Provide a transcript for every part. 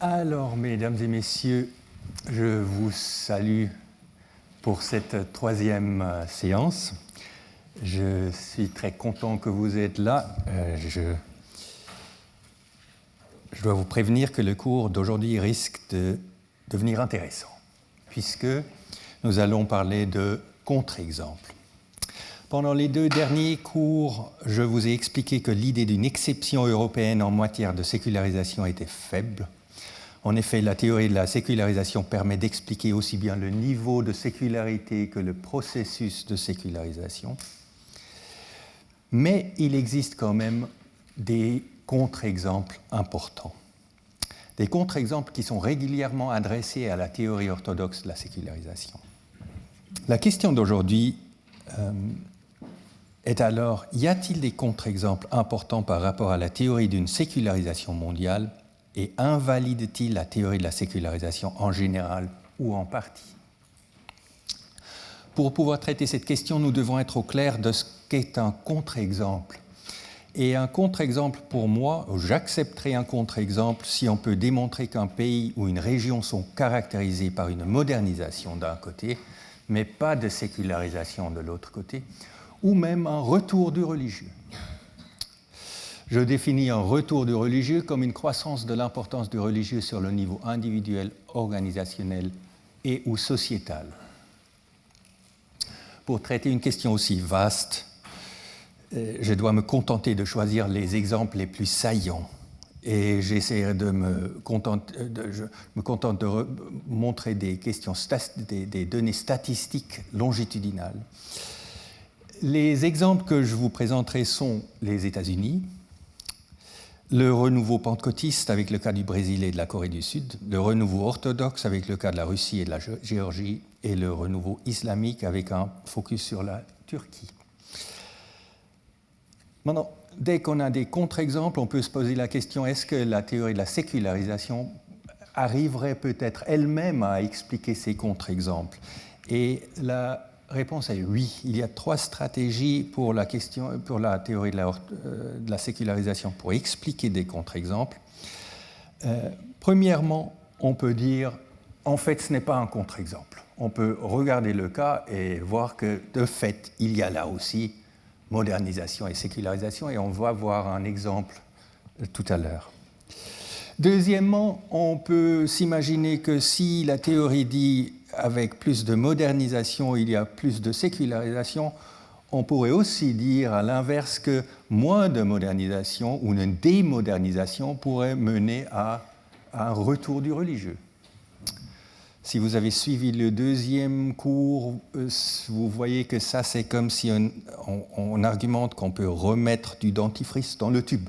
Alors, mesdames et messieurs, je vous salue pour cette troisième séance. Je suis très content que vous êtes là. Je dois vous prévenir que le cours d'aujourd'hui risque de devenir intéressant, puisque nous allons parler de contre-exemples. Pendant les deux derniers cours, je vous ai expliqué que l'idée d'une exception européenne en matière de sécularisation était faible. En effet, la théorie de la sécularisation permet d'expliquer aussi bien le niveau de sécularité que le processus de sécularisation. Mais il existe quand même des contre-exemples importants. Des contre-exemples qui sont régulièrement adressés à la théorie orthodoxe de la sécularisation. La question d'aujourd'hui est alors, y a-t-il des contre-exemples importants par rapport à la théorie d'une sécularisation mondiale et invalide-t-il la théorie de la sécularisation en général ou en partie? Pour pouvoir traiter cette question, nous devons être au clair de ce qu'est un contre-exemple. Et un contre-exemple, pour moi, j'accepterai un contre-exemple si on peut démontrer qu'un pays ou une région sont caractérisés par une modernisation d'un côté, mais pas de sécularisation de l'autre côté, ou même un retour du religieux. Je définis un retour du religieux comme une croissance de l'importance du religieux sur le niveau individuel, organisationnel et ou sociétal. Pour traiter une question aussi vaste, je dois me contenter de choisir les exemples les plus saillants et j'essaierai de me contente de montrer des questions, des données statistiques longitudinales. Les exemples que je vous présenterai sont les États-Unis, le renouveau pentecôtiste avec le cas du Brésil et de la Corée du Sud, le renouveau orthodoxe avec le cas de la Russie et de la Géorgie, et le renouveau islamique avec un focus sur la Turquie. Maintenant, dès qu'on a des contre-exemples, on peut se poser la question, est-ce que la théorie de la sécularisation arriverait peut-être elle-même à expliquer ces contre-exemples? Et la réponse est oui. Il y a trois stratégies pour la théorie de la sécularisation pour expliquer des contre-exemples. Premièrement, on peut dire, en fait, ce n'est pas un contre-exemple. On peut regarder le cas et voir que, de fait, il y a là aussi modernisation et sécularisation, et on va voir un exemple tout à l'heure. Deuxièmement, on peut s'imaginer que si la théorie dit avec plus de modernisation, il y a plus de sécularisation, on pourrait aussi dire à l'inverse que moins de modernisation ou une démodernisation pourrait mener à un retour du religieux. Si vous avez suivi le deuxième cours, vous voyez que ça, c'est comme si on argumente qu'on peut remettre du dentifrice dans le tube.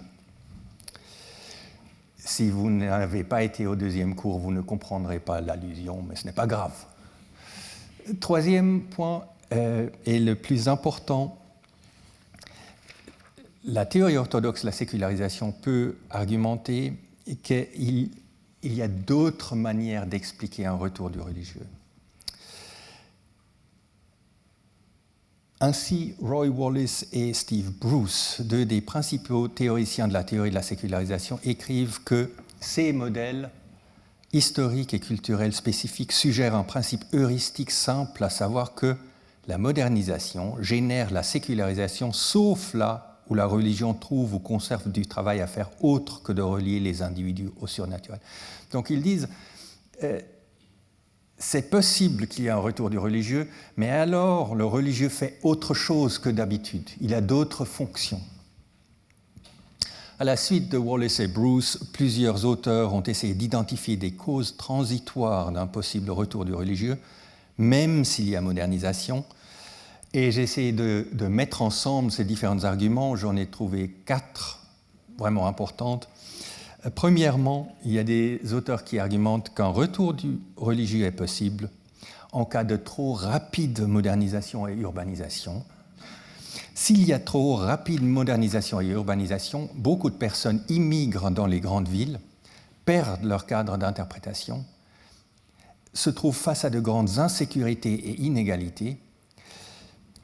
Si vous n'avez pas été au deuxième cours, vous ne comprendrez pas l'allusion, mais ce n'est pas grave. Troisième point est le plus important. La théorie orthodoxe de la sécularisation peut argumenter qu'il y a d'autres manières d'expliquer un retour du religieux. Ainsi, Roy Wallis et Steve Bruce, deux des principaux théoriciens de la théorie de la sécularisation, écrivent que ces modèles historiques et culturels spécifiques suggèrent un principe heuristique simple, à savoir que la modernisation génère la sécularisation, sauf là où la religion trouve ou conserve du travail à faire autre que de relier les individus au surnaturel. Donc ils disent, c'est possible qu'il y ait un retour du religieux, mais alors le religieux fait autre chose que d'habitude, il a d'autres fonctions. À la suite de Wallis et Bruce, plusieurs auteurs ont essayé d'identifier des causes transitoires d'un possible retour du religieux, même s'il y a modernisation. Et j'ai essayé de mettre ensemble ces différents arguments. J'en ai trouvé 4 vraiment importantes. Premièrement, il y a des auteurs qui argumentent qu'un retour du religieux est possible en cas de trop rapide modernisation et urbanisation. S'il y a trop rapide modernisation et urbanisation, beaucoup de personnes immigrent dans les grandes villes, perdent leur cadre d'interprétation, se trouvent face à de grandes insécurités et inégalités,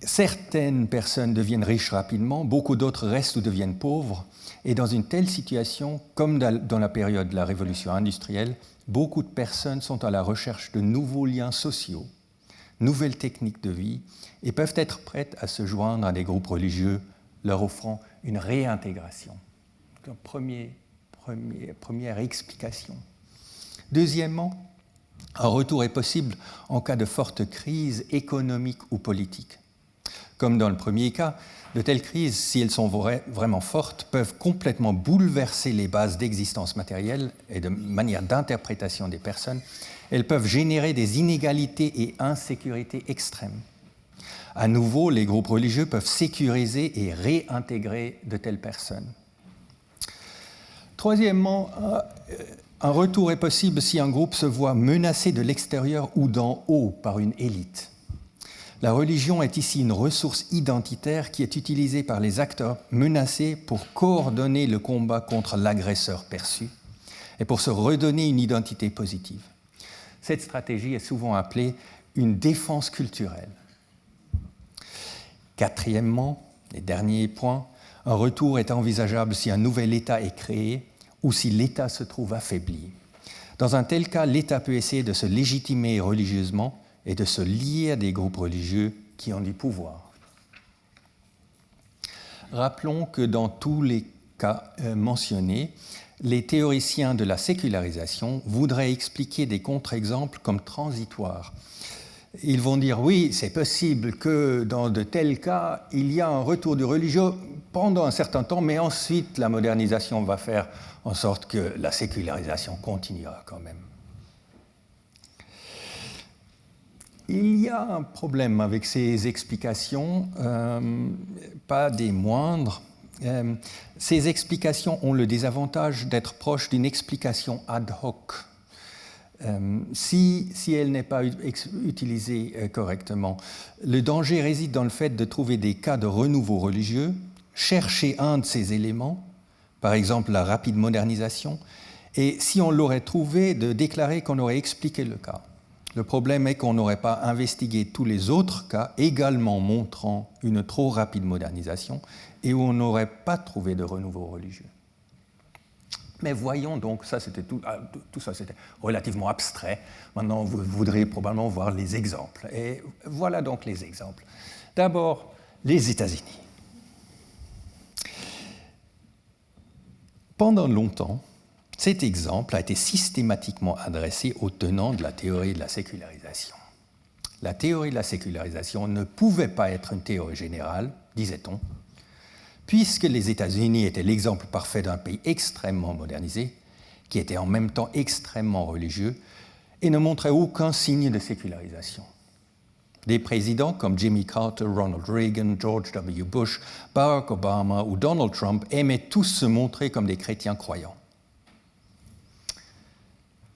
Certaines personnes deviennent riches rapidement, beaucoup d'autres restent ou deviennent pauvres, et dans une telle situation, comme dans la période de la révolution industrielle, beaucoup de personnes sont à la recherche de nouveaux liens sociaux, nouvelles techniques de vie, et peuvent être prêtes à se joindre à des groupes religieux leur offrant une réintégration. Donc, première explication. Deuxièmement, un retour est possible en cas de forte crise économique ou politique. Comme dans le premier cas, de telles crises, si elles sont vraiment fortes, peuvent complètement bouleverser les bases d'existence matérielle et de manière d'interprétation des personnes. Elles peuvent générer des inégalités et insécurités extrêmes. À nouveau, les groupes religieux peuvent sécuriser et réintégrer de telles personnes. Troisièmement, un retour est possible si un groupe se voit menacé de l'extérieur ou d'en haut par une élite. La religion est ici une ressource identitaire qui est utilisée par les acteurs menacés pour coordonner le combat contre l'agresseur perçu et pour se redonner une identité positive. Cette stratégie est souvent appelée une défense culturelle. Quatrièmement, et dernier point, un retour est envisageable si un nouvel État est créé ou si l'État se trouve affaibli. Dans un tel cas, l'État peut essayer de se légitimer religieusement et de se lier à des groupes religieux qui ont du pouvoir. Rappelons que dans tous les cas mentionnés, les théoriciens de la sécularisation voudraient expliquer des contre-exemples comme transitoires. Ils vont dire oui, c'est possible que dans de tels cas, il y a un retour du religieux pendant un certain temps, mais ensuite la modernisation va faire en sorte que la sécularisation continuera quand même. Il y a un problème avec ces explications, pas des moindres. Ces explications ont le désavantage d'être proches d'une explication ad hoc. Si elle n'est pas utilisée correctement. Le danger réside dans le fait de trouver des cas de renouveau religieux, chercher un de ces éléments, par exemple la rapide modernisation, et si on l'aurait trouvé, de déclarer qu'on aurait expliqué le cas. Le problème est qu'on n'aurait pas investigué tous les autres cas également montrant une trop rapide modernisation et où on n'aurait pas trouvé de renouveau religieux. Mais voyons donc, ça c'était tout ça c'était relativement abstrait. Maintenant, vous voudrez probablement voir les exemples. Et voilà donc les exemples. D'abord, les États-Unis. Pendant longtemps, cet exemple a été systématiquement adressé aux tenants de la théorie de la sécularisation. La théorie de la sécularisation ne pouvait pas être une théorie générale, disait-on, puisque les États-Unis étaient l'exemple parfait d'un pays extrêmement modernisé, qui était en même temps extrêmement religieux et ne montrait aucun signe de sécularisation. Des présidents comme Jimmy Carter, Ronald Reagan, George W. Bush, Barack Obama ou Donald Trump aimaient tous se montrer comme des chrétiens croyants.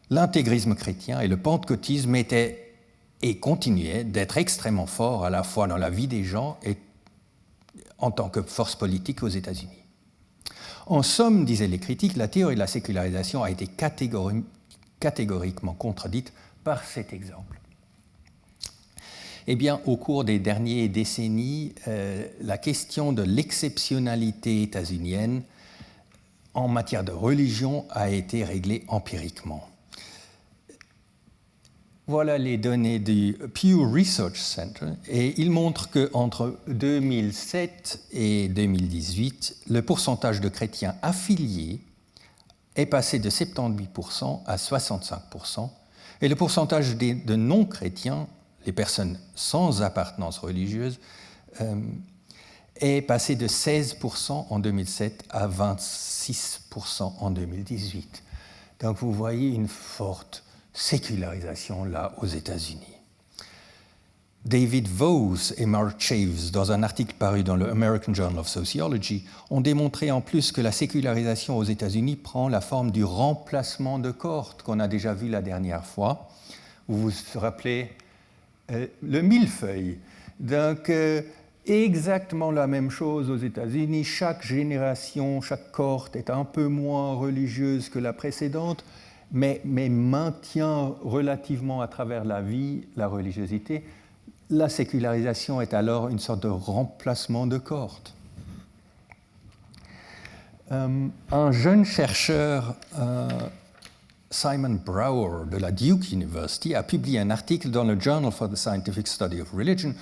L'intégrisme chrétien et le pentecôtisme étaient et continuaient d'être extrêmement forts à la fois dans la vie des gens et en tant que force politique aux États-Unis. En somme, disaient les critiques, la théorie de la sécularisation a été catégoriquement contredite par cet exemple. Eh bien, au cours des dernières décennies, la question de l'exceptionnalité états-unienne en matière de religion a été réglée empiriquement. Voilà les données du Pew Research Center et ils montrent qu'entre 2007 et 2018, le pourcentage de chrétiens affiliés est passé de 78% à 65% et le pourcentage de non-chrétiens, les personnes sans appartenance religieuse, est passé de 16% en 2007 à 26% en 2018. Donc vous voyez une forte sécularisation là aux États-Unis. David Vose et Mark Chaves, dans un article paru dans le American Journal of Sociology, ont démontré en plus que la sécularisation aux États-Unis prend la forme du remplacement de cohortes qu'on a déjà vu la dernière fois. Vous vous rappelez le millefeuille. Donc, exactement la même chose aux États-Unis. Chaque génération, chaque cohorte est un peu moins religieuse que la précédente, mais maintient relativement à travers la vie la religiosité. la sécularisation est alors une sorte de remplacement de cohorte. Un jeune chercheur, Simon Brower de la Duke University, a publié un article dans le Journal for the Scientific Study of Religion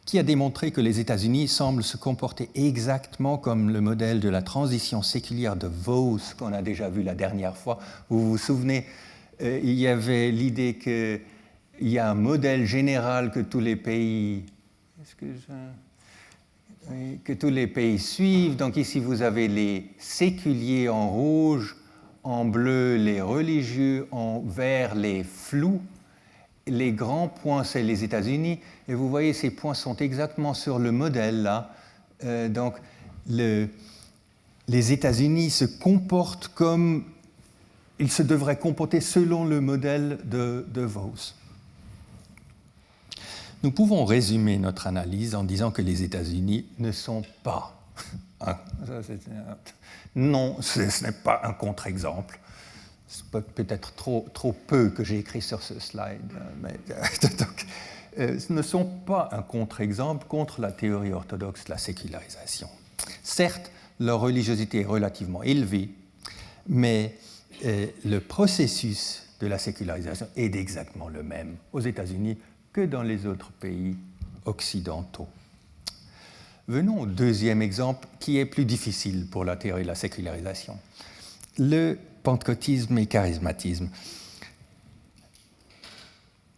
qui a démontré que les États-Unis semblent se comporter exactement comme le modèle de la transition séculière de Vos qu'on a déjà vu la dernière fois. Vous vous souvenez, il y avait l'idée qu'il y a un modèle général que tous les pays... que tous les pays suivent. Donc ici, vous avez les séculiers en rouge, en bleu, les religieux, en vert, les flous. Les grands points, c'est les États-Unis. Et vous voyez, ces points sont exactement sur le modèle, là. Donc, les États-Unis se comportent comme ils se devraient comporter selon le modèle de Vos. Nous pouvons résumer notre analyse en disant que les États-Unis ne sont pas non, ce n'est pas un contre-exemple. C'est peut-être trop peu que j'ai écrit sur ce slide, mais donc, ce ne sont pas un contre-exemple contre la théorie orthodoxe de la sécularisation. Certes, leur religiosité est relativement élevée, mais le processus de la sécularisation est exactement le même aux États-Unis que dans les autres pays occidentaux. Venons au deuxième exemple qui est plus difficile pour la théorie de la sécularisation. Le pentecôtisme et charismatisme.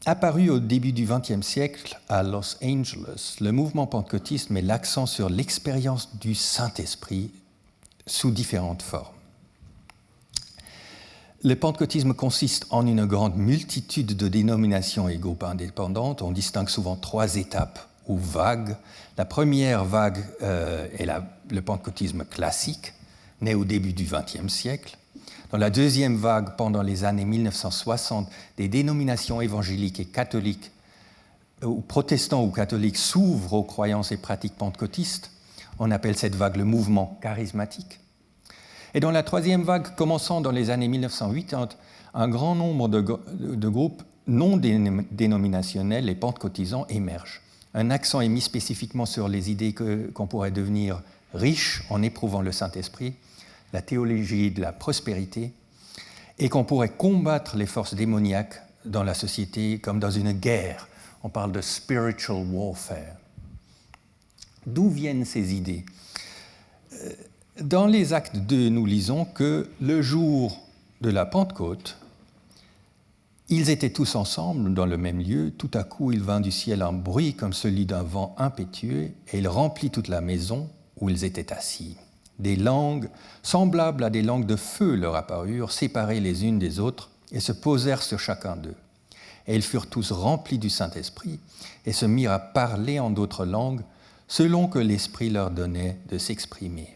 Apparu au début du XXe siècle à Los Angeles, le mouvement pentecôtiste met l'accent sur l'expérience du Saint-Esprit sous différentes formes. Le pentecôtisme consiste en une grande multitude de dénominations et groupes indépendantes. On distingue souvent 3 étapes ou vagues. La première vague est le pentecôtisme classique, né au début du XXe siècle. Dans la deuxième vague, pendant les années 1960, des dénominations évangéliques et catholiques, ou protestants ou catholiques, s'ouvrent aux croyances et pratiques pentecôtistes. On appelle cette vague le mouvement charismatique. Et dans la troisième vague, commençant dans les années 1980, un grand nombre de groupes non dénominationnels et pentecôtisants émergent. Un accent est mis spécifiquement sur les idées qu'on pourrait devenir riche en éprouvant le Saint-Esprit, la théologie de la prospérité, et qu'on pourrait combattre les forces démoniaques dans la société comme dans une guerre. On parle de spiritual warfare. D'où viennent ces idées ? Dans les actes 2, nous lisons que le jour de la Pentecôte, ils étaient tous ensemble dans le même lieu. Tout à coup, il vint du ciel un bruit comme celui d'un vent impétueux, et il remplit toute la maison où ils étaient assis. Des langues semblables à des langues de feu leur apparurent, séparées les unes des autres, et se posèrent sur chacun d'eux. Et ils furent tous remplis du Saint-Esprit, et se mirent à parler en d'autres langues, selon que l'Esprit leur donnait de s'exprimer.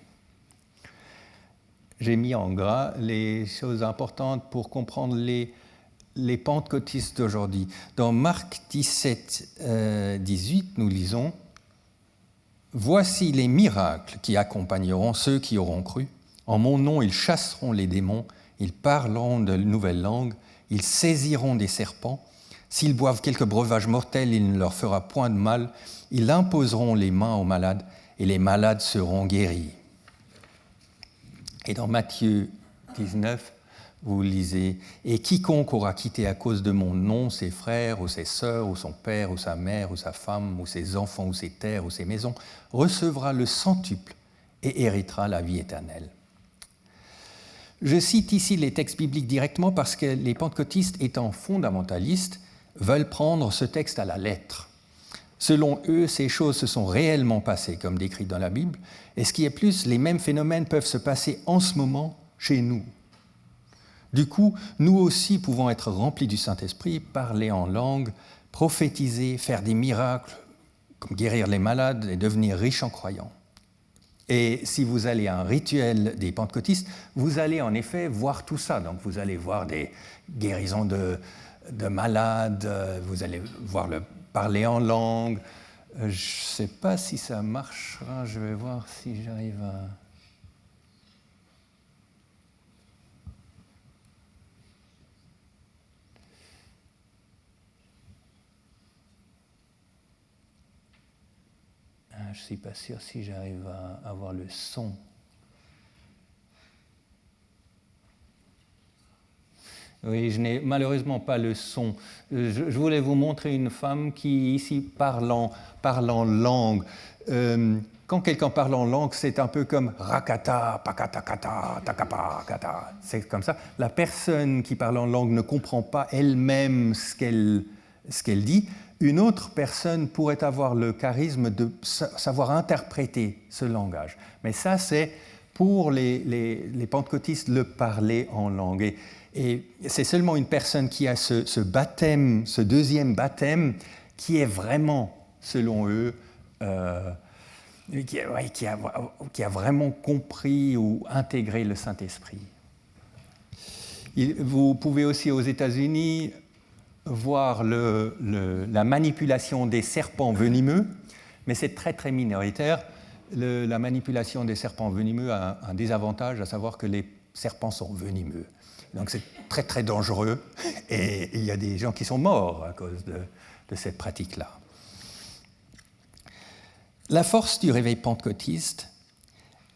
J'ai mis en gras les choses importantes pour comprendre les pentecôtistes d'aujourd'hui. Dans Marc 17, 18, nous lisons « Voici les miracles qui accompagneront ceux qui auront cru. En mon nom, ils chasseront les démons, ils parleront de nouvelles langues, ils saisiront des serpents. S'ils boivent quelque breuvage mortel, il ne leur fera point de mal. Ils imposeront les mains aux malades, et les malades seront guéris. » Et dans Matthieu 19, vous lisez « Et quiconque aura quitté à cause de mon nom ses frères ou ses sœurs ou son père ou sa mère ou sa femme ou ses enfants ou ses terres ou ses maisons recevra le centuple et héritera la vie éternelle. » Je cite ici les textes bibliques directement parce que les pentecôtistes, étant fondamentalistes, veulent prendre ce texte à la lettre. Selon eux, ces choses se sont réellement passées, comme décrit dans la Bible, et ce qui est plus, les mêmes phénomènes peuvent se passer en ce moment chez nous. Du coup, nous aussi pouvons être remplis du Saint-Esprit, parler en langue, prophétiser, faire des miracles, comme guérir les malades et devenir riches en croyants. Et si vous allez à un rituel des pentecôtistes, vous allez en effet voir tout ça. Donc vous allez voir des guérisons de malades, vous allez voir le parler en langue. Je ne sais pas si ça marchera, je vais voir si j'arrive à... Je ne suis pas sûr si j'arrive à avoir le son. Oui, je n'ai malheureusement pas le son. Je voulais vous montrer une femme qui, ici, parle en langue. Quand quelqu'un parle en langue, c'est un peu comme rakata, pakatakata, takapakata. C'est comme ça. La personne qui parle en langue ne comprend pas elle-même ce qu'elle dit. Une autre personne pourrait avoir le charisme de savoir interpréter ce langage. Mais ça, c'est pour les pentecôtistes le parler en langue. Et c'est seulement une personne qui a ce baptême, ce deuxième baptême, qui est vraiment, selon eux, qui a vraiment compris ou intégré le Saint-Esprit. Vous pouvez aussi aux États-Unis voir la manipulation des serpents venimeux, mais c'est très très minoritaire. La manipulation des serpents venimeux a un désavantage, à savoir que les serpents sont venimeux. Donc c'est très très dangereux et il y a des gens qui sont morts à cause de cette pratique-là. La force du réveil pentecôtiste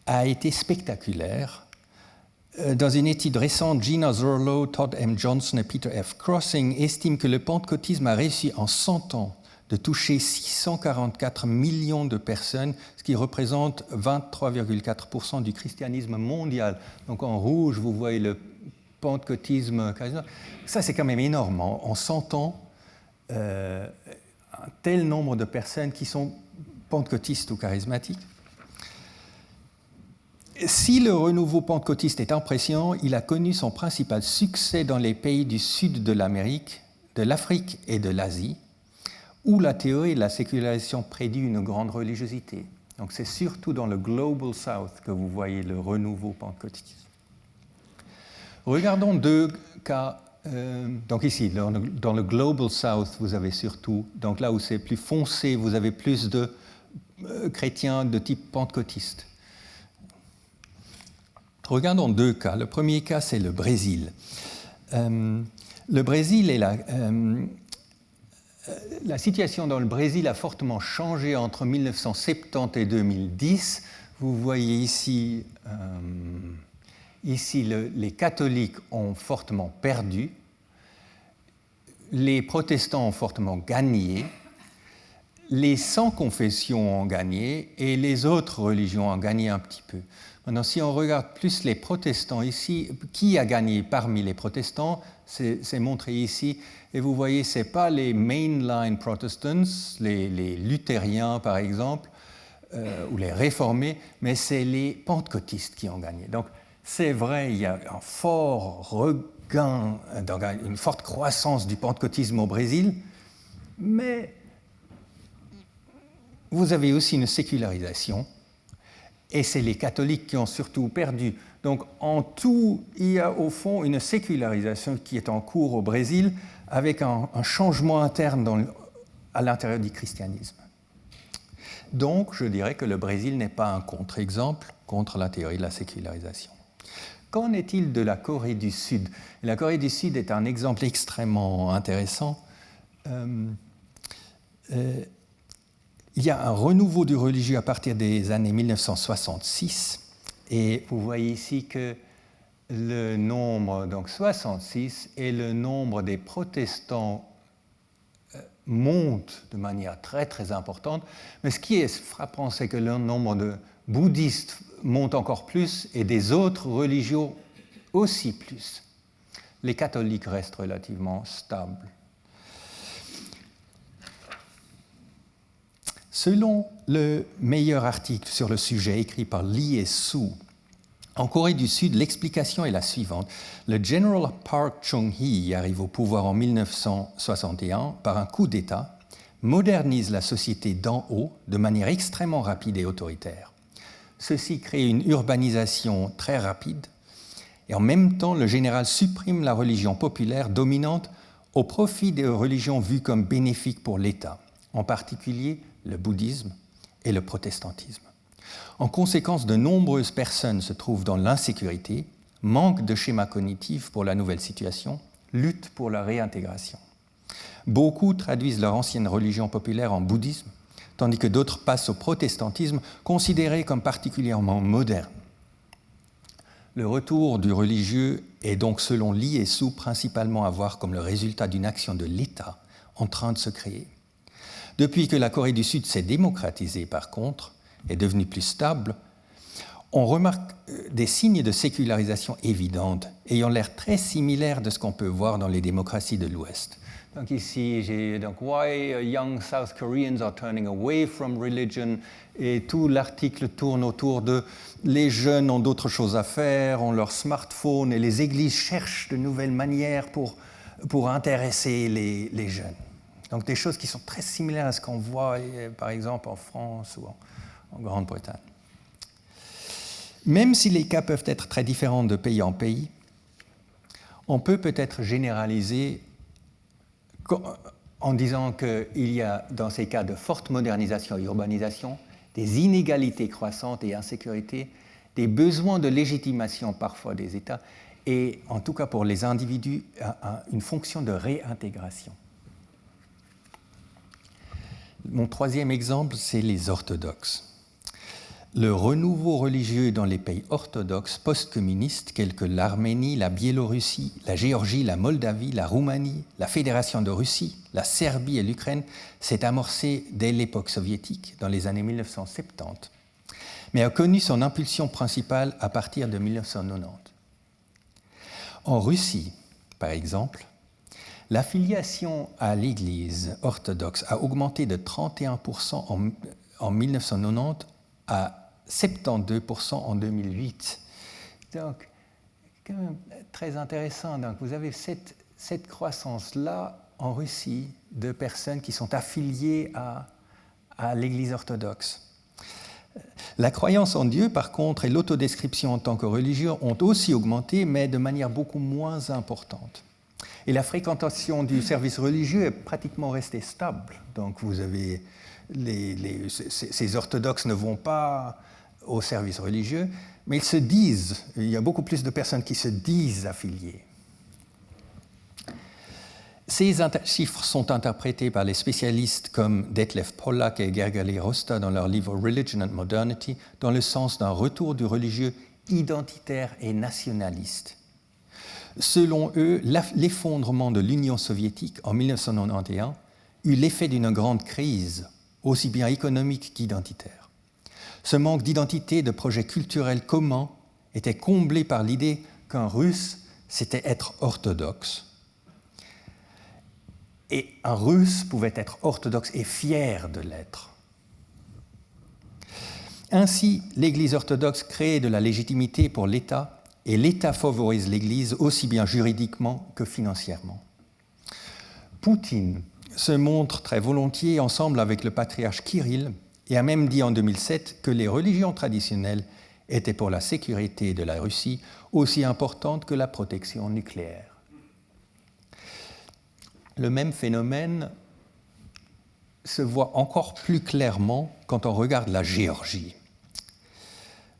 a été spectaculaire. Dans une étude récente, Gina Zorlo, Todd M. Johnson et Peter F. Crossing estiment que le pentecôtisme a réussi en 100 ans de toucher 644 millions de personnes, ce qui représente 23,4% du christianisme mondial. Donc en rouge, vous voyez le pentecôtisme. Ça, c'est quand même énorme. En 100 ans, un tel nombre de personnes qui sont pentecôtistes ou charismatiques. Si le renouveau pentecôtiste est impressionnant, il a connu son principal succès dans les pays du sud de l'Amérique, de l'Afrique et de l'Asie, où la théorie de la sécularisation prédit une grande religiosité. Donc c'est surtout dans le Global South que vous voyez le renouveau pentecôtiste. Regardons deux cas. Donc ici, dans le Global South, vous avez surtout, donc là où c'est plus foncé, vous avez plus de chrétiens de type pentecôtiste. Regardons deux cas. Le premier cas, c'est le Brésil. Le Brésil est la situation dans le Brésil a fortement changé entre 1970 et 2010. Vous voyez ici, les catholiques ont fortement perdu, les protestants ont fortement gagné, les sans-confession ont gagné et les autres religions ont gagné un petit peu. Maintenant, si on regarde plus les protestants ici, qui a gagné parmi les protestants, c'est montré ici. Et vous voyez, ce n'est pas les mainline Protestants, les luthériens par exemple, ou les réformés, mais c'est les pentecôtistes qui ont gagné. Donc, c'est vrai, il y a un fort regain, une forte croissance du pentecôtisme au Brésil, mais vous avez aussi une sécularisation, et c'est les catholiques qui ont surtout perdu. Donc, en tout, il y a au fond une sécularisation qui est en cours au Brésil, avec un changement interne à l'intérieur du christianisme. Donc, je dirais que le Brésil n'est pas un contre-exemple contre la théorie de la sécularisation. Qu'en est-il de la Corée du Sud ? La Corée du Sud est un exemple extrêmement intéressant. Il y a un renouveau du religieux à partir des années 1966, et vous voyez ici que le nombre, donc 66, et le nombre des protestants monte de manière très très importante. Mais ce qui est frappant, c'est que le nombre de bouddhistes monte encore plus et des autres religions aussi plus. Les catholiques restent relativement stables. Selon le meilleur article sur le sujet écrit par Lee et Su, en Corée du Sud, l'explication est la suivante. Le général Park Chung-hee arrive au pouvoir en 1961 par un coup d'État, modernise la société d'en haut de manière extrêmement rapide et autoritaire. Ceci crée une urbanisation très rapide et en même temps, le général supprime la religion populaire dominante au profit des religions vues comme bénéfiques pour l'État, en particulier le bouddhisme et le protestantisme. En conséquence, de nombreuses personnes se trouvent dans l'insécurité, manquent de schéma cognitif pour la nouvelle situation, luttent pour la réintégration. Beaucoup traduisent leur ancienne religion populaire en bouddhisme, tandis que d'autres passent au protestantisme, considéré comme particulièrement moderne. Le retour du religieux est donc, selon Li et Su, principalement à voir comme le résultat d'une action de l'État en train de se créer. Depuis que la Corée du Sud s'est démocratisée, par contre, est devenue plus stable, on remarque des signes de sécularisation évidentes, ayant l'air très similaires de ce qu'on peut voir dans les démocraties de l'Ouest. Donc ici, j'ai donc Why young South Koreans are turning away from religion, et tout l'article tourne autour de les jeunes ont d'autres choses à faire, ont leur smartphone, et les églises cherchent de nouvelles manières pour intéresser les jeunes. Donc des choses qui sont très similaires à ce qu'on voit, par exemple, en France ou en Grande-Bretagne. Même si les cas peuvent être très différents de pays en pays, on peut peut-être généraliser en disant qu'il y a, dans ces cas de forte modernisation et urbanisation, des inégalités croissantes et insécurité, des besoins de légitimation parfois des États, et en tout cas pour les individus, une fonction de réintégration. Mon troisième exemple, c'est les orthodoxes. Le renouveau religieux dans les pays orthodoxes post-communistes tels que l'Arménie, la Biélorussie, la Géorgie, la Moldavie, la Roumanie, la Fédération de Russie, la Serbie et l'Ukraine s'est amorcé dès l'époque soviétique, dans les années 1970, mais a connu son impulsion principale à partir de 1990. En Russie, par exemple, l'affiliation à l'Église orthodoxe a augmenté de 31% en 1990 à 72% en 2008. Donc, quand même très intéressant. Donc, vous avez cette croissance-là en Russie de personnes qui sont affiliées à l'Église orthodoxe. La croyance en Dieu, par contre, et l'autodescription en tant que religieux ont aussi augmenté, mais de manière beaucoup moins importante. Et la fréquentation du service religieux est pratiquement restée stable. Donc, vous avez ces orthodoxes ne vont pas au service religieux, mais ils se disent, il y a beaucoup plus de personnes qui se disent affiliées. Ces chiffres sont interprétés par les spécialistes comme Detlef Pollack et Gergely Rosta dans leur livre Religion and Modernity dans le sens d'un retour du religieux identitaire et nationaliste. Selon eux, l'effondrement de l'Union soviétique en 1991 eut l'effet d'une grande crise, aussi bien économique qu'identitaire. Ce manque d'identité, de projets culturels communs, était comblé par l'idée qu'un Russe, c'était être orthodoxe. Et un Russe pouvait être orthodoxe et fier de l'être. Ainsi, l'Église orthodoxe crée de la légitimité pour l'État, et l'État favorise l'Église aussi bien juridiquement que financièrement. Poutine se montre très volontiers ensemble avec le patriarche Kirill et a même dit en 2007 que les religions traditionnelles étaient pour la sécurité de la Russie aussi importantes que la protection nucléaire. Le même phénomène se voit encore plus clairement quand on regarde la Géorgie.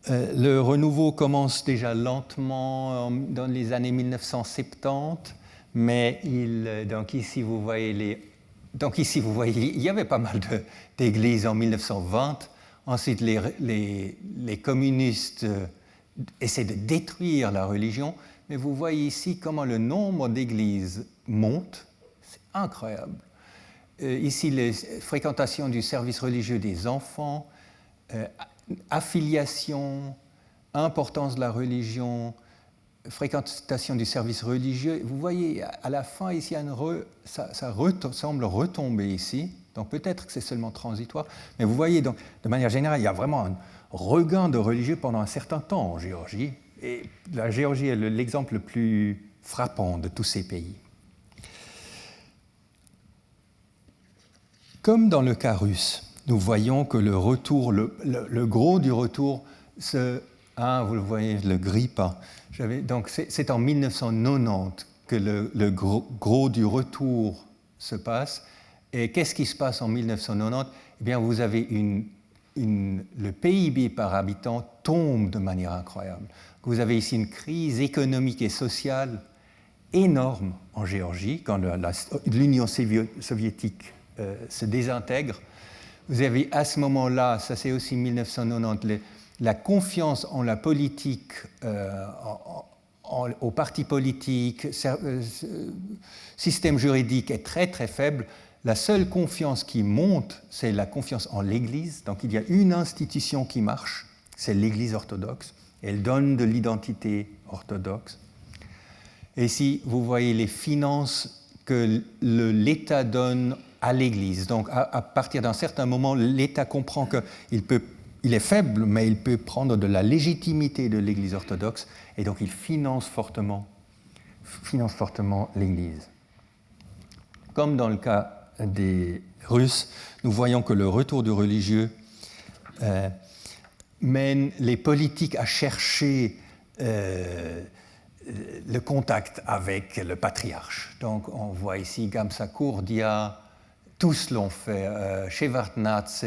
Le renouveau commence déjà lentement dans les années 1970, mais donc ici vous voyez, il y avait pas mal d'églises en 1920. Ensuite, les communistes essaient de détruire la religion, mais vous voyez ici comment le nombre d'églises monte. C'est incroyable. Ici, les fréquentations du service religieux des enfants, affiliation, importance de la religion, fréquentation du service religieux. Vous voyez, à la fin, ici, ça semble retomber ici. Donc peut-être que c'est seulement transitoire. Mais vous voyez, donc, de manière générale, il y a vraiment un regain de religieux pendant un certain temps en Géorgie. Et la Géorgie est l'exemple le plus frappant de tous ces pays. Comme dans le cas russe, nous voyons que le retour, le gros du retour, vous le voyez, le gris pas. Donc c'est en 1990 que le gros du retour se passe. Et qu'est-ce qui se passe en 1990 ? Eh bien, vous avez le PIB par habitant tombe de manière incroyable. Vous avez ici une crise économique et sociale énorme en Géorgie, quand l'Union soviétique se désintègre. vous avez à ce moment-là, ça c'est aussi 1990, la confiance en la politique, aux partis politiques, système juridique est très très faible. La seule confiance qui monte, c'est la confiance en l'Église. Donc il y a une institution qui marche, c'est l'Église orthodoxe. Elle donne de l'identité orthodoxe. Et ici, vous voyez les finances que l'État donne à l'Église. Donc à partir d'un certain moment, l'État comprend qu'il est faible, mais il peut prendre de la légitimité de l'Église orthodoxe, et donc il finance fortement l'Église. Comme dans le cas des Russes, nous voyons que le retour du religieux mène les politiques à chercher le contact avec le patriarche. Donc on voit ici Gamsa Kurdia, tous l'ont fait, Shevardnadze,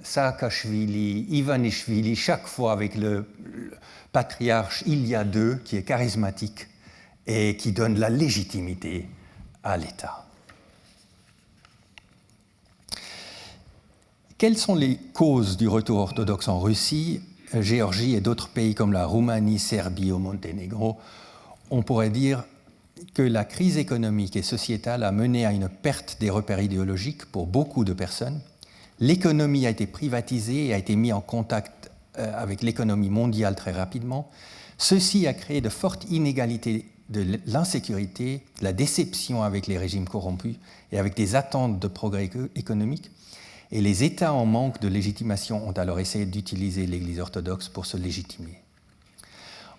Saakashvili, Ivanishvili, chaque fois avec le patriarche Ilya II, qui est charismatique et qui donne la légitimité à l'État. Quelles sont les causes du retour orthodoxe en Russie, Géorgie et d'autres pays comme la Roumanie, Serbie ou Monténégro? On pourrait dire que la crise économique et sociétale a mené à une perte des repères idéologiques pour beaucoup de personnes. L'économie a été privatisée et a été mise en contact avec l'économie mondiale très rapidement. Ceci a créé de fortes inégalités, de l'insécurité, de la déception avec les régimes corrompus et avec des attentes de progrès économique. Et les États en manque de légitimation ont alors essayé d'utiliser l'Église orthodoxe pour se légitimer.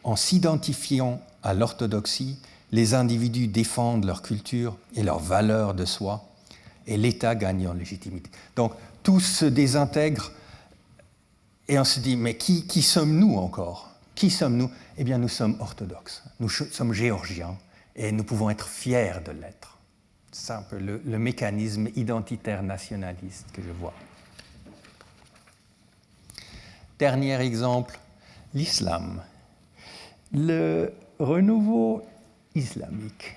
En s'identifiant à l'orthodoxie, les individus défendent leur culture et leurs valeurs de soi, et l'État gagne en légitimité. Donc, tout se désintègre, et on se dit, mais qui sommes-nous encore? Qui sommes-nous? Eh bien, nous sommes orthodoxes, nous sommes géorgiens, et nous pouvons être fiers de l'être. C'est un peu le mécanisme identitaire nationaliste que je vois. Dernier exemple, l'islam. Le renouveau islamique.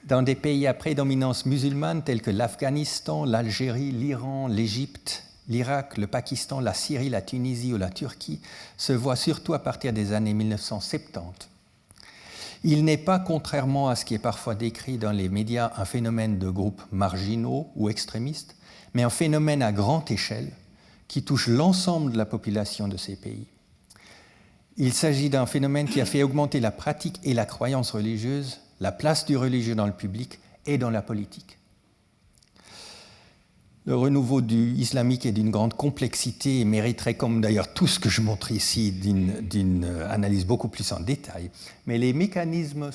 Dans des pays à prédominance musulmane tels que l'Afghanistan, l'Algérie, l'Iran, l'Égypte, l'Irak, le Pakistan, la Syrie, la Tunisie ou la Turquie, se voit surtout à partir des années 1970. Il n'est pas, contrairement à ce qui est parfois décrit dans les médias, un phénomène de groupes marginaux ou extrémistes, mais un phénomène à grande échelle qui touche l'ensemble de la population de ces pays. Il s'agit d'un phénomène qui a fait augmenter la pratique et la croyance religieuse, la place du religieux dans le public et dans la politique. Le renouveau islamique est d'une grande complexité et mériterait, comme d'ailleurs tout ce que je montre ici, d'une analyse beaucoup plus en détail. Mais les mécanismes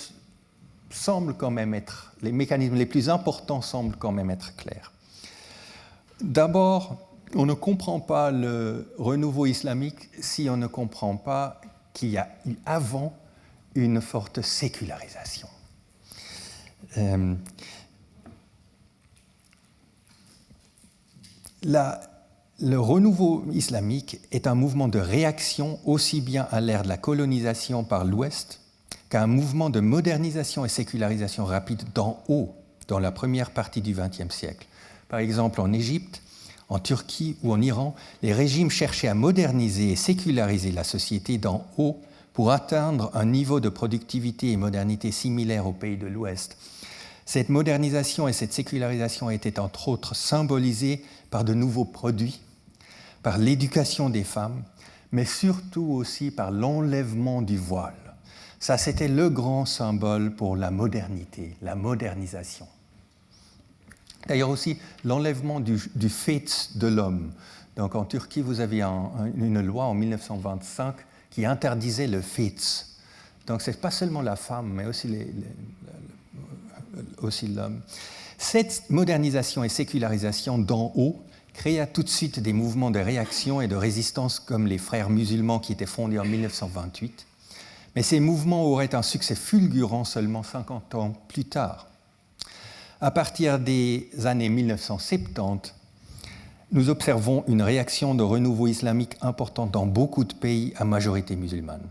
les mécanismes les plus importants semblent quand même être clairs. D'abord, on ne comprend pas le renouveau islamique si on ne comprend pas qu'il y a eu avant une forte sécularisation. Le renouveau islamique est un mouvement de réaction aussi bien à l'ère de la colonisation par l'Ouest qu'un mouvement de modernisation et sécularisation rapide d'en haut dans la première partie du XXe siècle. Par exemple, en Égypte, en Turquie ou en Iran, les régimes cherchaient à moderniser et séculariser la société d'en haut pour atteindre un niveau de productivité et modernité similaire aux pays de l'Ouest. Cette modernisation et cette sécularisation étaient entre autres symbolisées par de nouveaux produits, par l'éducation des femmes, mais surtout aussi par l'enlèvement du voile. Ça, c'était le grand symbole pour la modernité, la modernisation. D'ailleurs aussi, l'enlèvement du fets de l'homme. Donc en Turquie, vous avez une loi en 1925 qui interdisait le fets. Donc ce n'est pas seulement la femme, mais aussi l'homme. Cette modernisation et sécularisation d'en haut créa tout de suite des mouvements de réaction et de résistance comme les Frères musulmans qui étaient fondés en 1928. Mais ces mouvements auraient un succès fulgurant seulement 50 ans plus tard. À partir des années 1970, nous observons une réaction de renouveau islamique importante dans beaucoup de pays à majorité musulmane.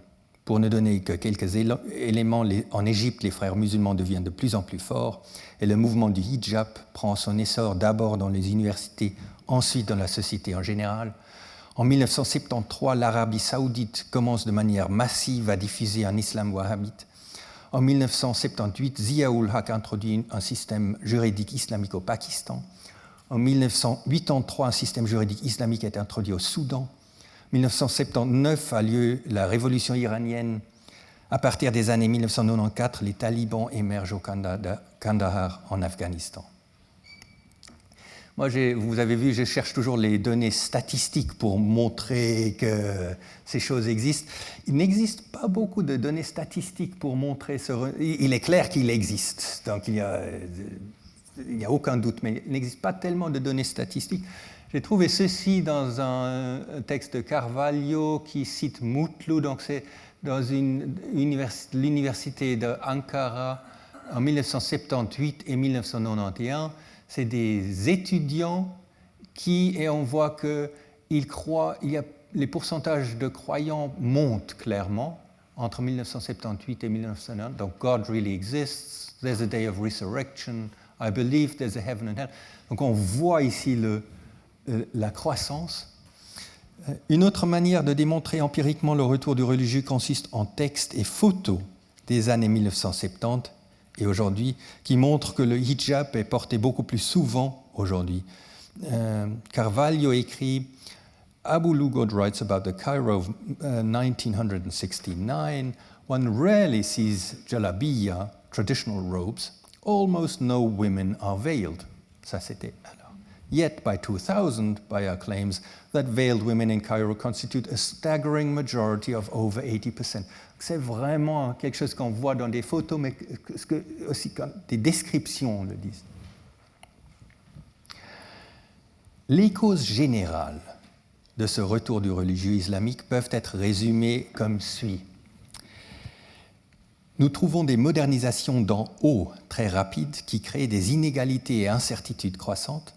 Pour ne donner que quelques éléments, en Égypte, les frères musulmans deviennent de plus en plus forts et le mouvement du hijab prend son essor d'abord dans les universités, ensuite dans la société en général. En 1973, l'Arabie saoudite commence de manière massive à diffuser un islam wahhabite. En 1978, Zia-ul Haq introduit un système juridique islamique au Pakistan. En 1983, un système juridique islamique est introduit au Soudan. En 1979 a lieu la révolution iranienne. À partir des années 1994, les talibans émergent au Kandahar, en Afghanistan. Moi, vous avez vu, je cherche toujours les données statistiques pour montrer que ces choses existent. Il n'existe pas beaucoup de données statistiques pour montrer ce... Il est clair qu'il existe, donc il n'y a aucun doute, mais il n'existe pas tellement de données statistiques. J'ai trouvé ceci dans un texte de Carvalho qui cite Mutlu, donc c'est dans l'université d'Ankara en 1978 et 1991. C'est des étudiants et on voit qu'ils croient, les pourcentages de croyants montent clairement entre 1978 et 1991. Donc, God really exists, there's a day of resurrection, I believe there's a heaven and hell. Donc, on voit ici la croissance. Une autre manière de démontrer empiriquement le retour du religieux consiste en textes et photos des années 1970 et aujourd'hui, qui montrent que le hijab est porté beaucoup plus souvent aujourd'hui. Carvalho écrit « Abu Lugod writes about the Cairo of 1969. One rarely sees jalabiya, traditional robes. Almost no women are veiled. » Ça, c'était alors. Yet, by 2000, Baya claims that veiled women in Cairo constitute a staggering majority of over 80%. C'est vraiment quelque chose qu'on voit dans des photos, mais aussi quand des descriptions le disent. Les causes générales de ce retour du religieux islamique peuvent être résumées comme suit. Nous trouvons des modernisations d'en haut très rapides qui créent des inégalités et incertitudes croissantes.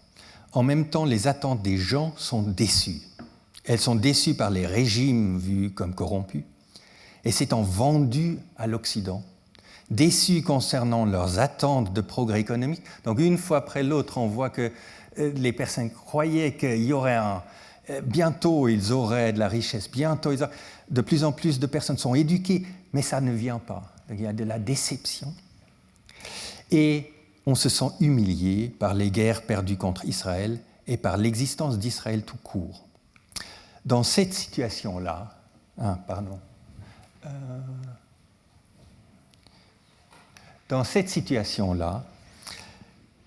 En même temps, les attentes des gens sont déçues. Elles sont déçues par les régimes vus comme corrompus et s'étant vendues à l'Occident, déçues concernant leurs attentes de progrès économique. Donc, une fois après l'autre, on voit que les personnes croyaient qu'il y aurait bientôt ils auraient de la richesse, bientôt de plus en plus de personnes sont éduquées, mais ça ne vient pas. Donc, il y a de la déception. Et on se sent humilié par les guerres perdues contre Israël et par l'existence d'Israël tout court. Dans cette situation-là,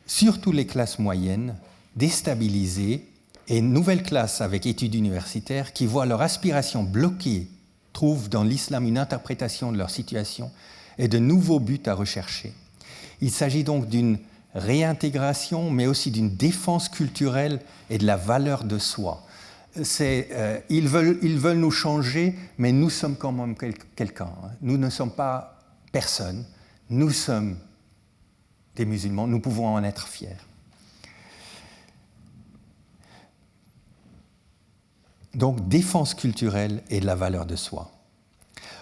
surtout les classes moyennes, déstabilisées, et nouvelles classes avec études universitaires qui voient leur aspiration bloquée trouvent dans l'islam une interprétation de leur situation et de nouveaux buts à rechercher. Il s'agit donc d'une réintégration, mais aussi d'une défense culturelle et de la valeur de soi. Ils veulent nous changer, mais nous sommes quand même quelqu'un. Nous ne sommes pas personne. Nous sommes des musulmans. Nous pouvons en être fiers. Donc, défense culturelle et de la valeur de soi.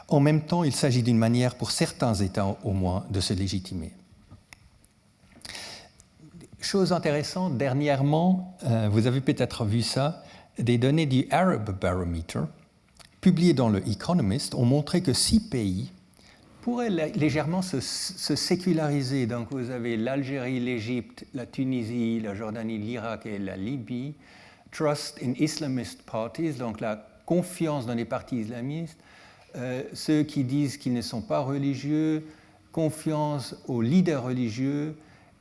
En même temps, il s'agit d'une manière, pour certains États au moins, de se légitimer. Chose intéressante, dernièrement, vous avez peut-être vu ça, des données du Arab Barometer, publiées dans le Economist, ont montré que 6 pays pourraient légèrement se séculariser. Donc vous avez l'Algérie, l'Égypte, la Tunisie, la Jordanie, l'Irak et la Libye. Trust in Islamist parties, donc la confiance dans les partis islamistes. Ceux qui disent qu'ils ne sont pas religieux, confiance aux leaders religieux,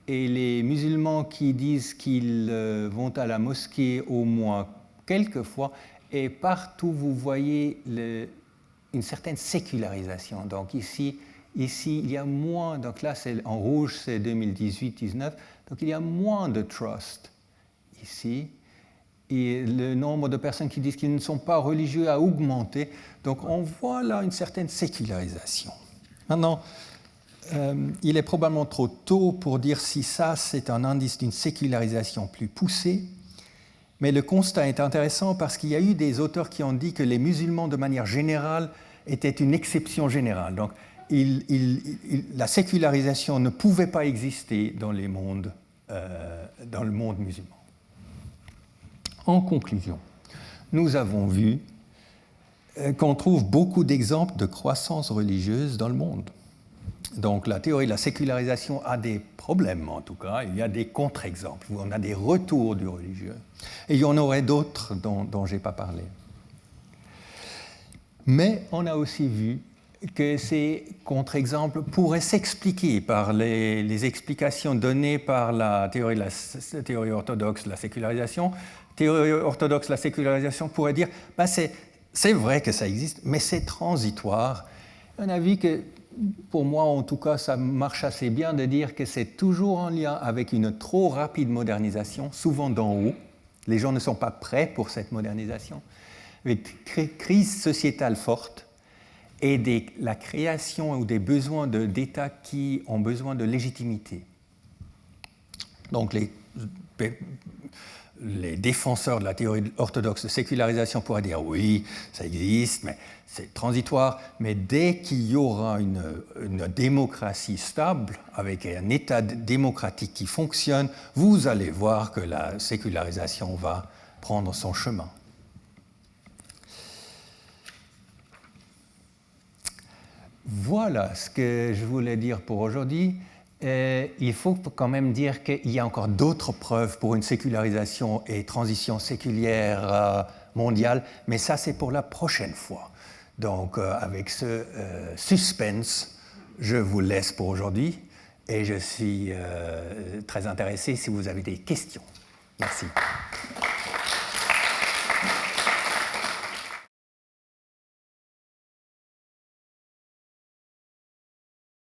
et les musulmans qui disent qu'ils vont à la mosquée au moins quelques fois, et partout vous voyez une certaine sécularisation. Donc ici, il y a moins, donc là en rouge c'est 2018-19, donc il y a moins de trust ici, et le nombre de personnes qui disent qu'ils ne sont pas religieux a augmenté, donc on voit là une certaine sécularisation. Maintenant, il est probablement trop tôt pour dire si ça, c'est un indice d'une sécularisation plus poussée, mais le constat est intéressant parce qu'il y a eu des auteurs qui ont dit que les musulmans, de manière générale, était une exception générale. Donc, la sécularisation ne pouvait pas exister dans le monde musulman. En conclusion, nous avons vu qu'on trouve beaucoup d'exemples de croissance religieuse dans le monde. Donc la théorie de la sécularisation a des problèmes, en tout cas. Il y a des contre-exemples, où on a des retours du religieux. Et il y en aurait d'autres dont je n'ai pas parlé. Mais on a aussi vu que ces contre-exemples pourraient s'expliquer par les explications données par la théorie orthodoxe de la sécularisation. Théorie orthodoxe de la sécularisation pourrait dire ben c'est vrai que ça existe, mais c'est transitoire. On a vu que, pour moi en tout cas, ça marche assez bien de dire que c'est toujours en lien avec une trop rapide modernisation, souvent d'en haut. Les gens ne sont pas prêts pour cette modernisation. Avec crise sociétale forte et la création ou des besoins d'États qui ont besoin de légitimité. Donc les défenseurs de la théorie orthodoxe de sécularisation pourraient dire oui, ça existe, mais c'est transitoire. Mais dès qu'il y aura une démocratie stable, avec un État démocratique qui fonctionne, vous allez voir que la sécularisation va prendre son chemin. Voilà ce que je voulais dire pour aujourd'hui. Il faut quand même dire qu'il y a encore d'autres preuves pour une sécularisation et transition séculière mondiale, mais ça c'est pour la prochaine fois. Donc avec ce suspense, je vous laisse pour aujourd'hui et je suis très intéressé si vous avez des questions. Merci.